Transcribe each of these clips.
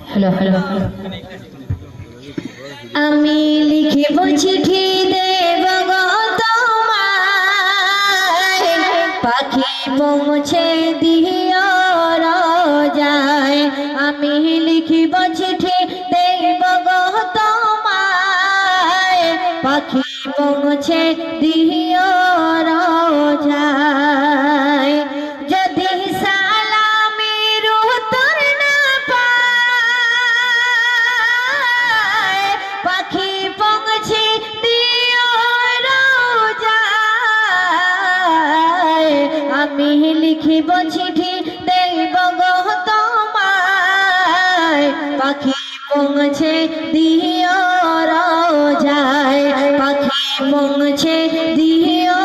Hello hello আমি লিখিব চিঠি দেব গো তোমায় পাখি পৌঁছে দিও রোজায় আমি লিখিব চিঠি দেব গো তোমায় পাখি পৌঁছে দিও রোজায় যদি সালামের উত্তর না পায় পাখি পৌঁছে দিও রোজায় আমি লিখিব চিঠি দেব গো তোমায় পাখি পৌঁছে দিও রোজায় পাখি পৌঁছে দিও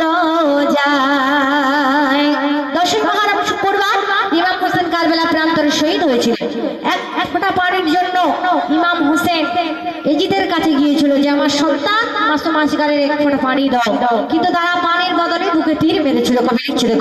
রোজায়। দর্শক মহারাজ শুক্রবার ইমাম হোসেন কারবালা প্রান্তরে শহীদ হয়েছিল। এক ফোঁটা পানির জন্য ইমাম হোসেন এজিদের কাছে গিয়েছিল যে আমার সন্তান মাসুম আসগারের এক ফোঁটা পানি দাও, কিন্তু তারা পানির বদলে বুকে তীর মেরেছিল। কবি লিখছিল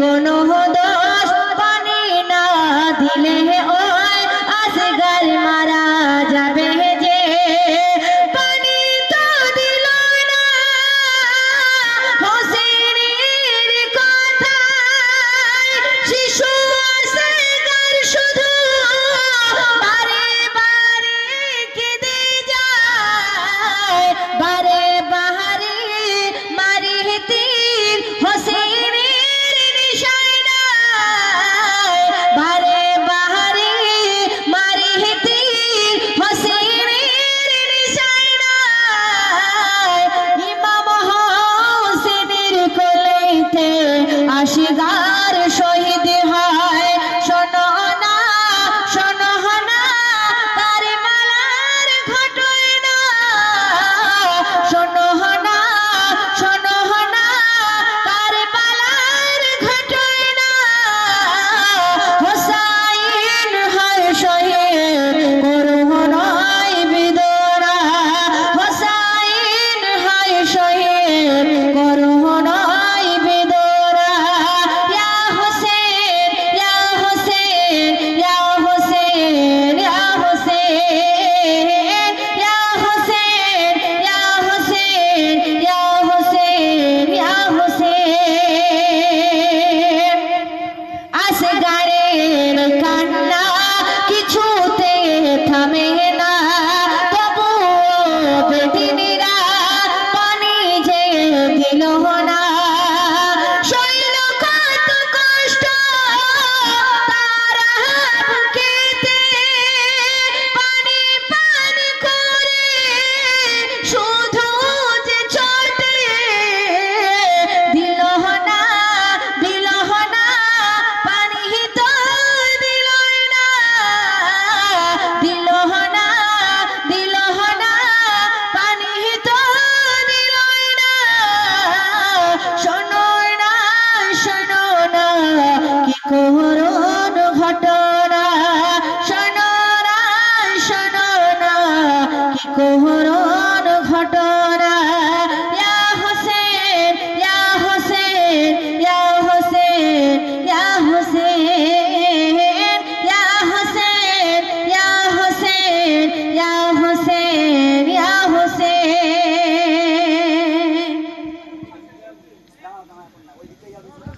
কোনো দোষ পানি না দিলে ওই আসগার মারা যাবে যে পানি তো দিল না হোসেনের কথায় শিশু আসগার শুধু বারে বারে কেঁদে যায় বারে বারে মারি তীর হোসেন আসগার শহীদ হয়। শোনো না শোনো না কারবালার ঘটনা, শোনো না শোনো না কারবালার ঘটনা। হোসাইন হয় শহীদ করুণায় বেদনা, হোসাইন হয় শহীদ করুণায় বেদনা। আসগারে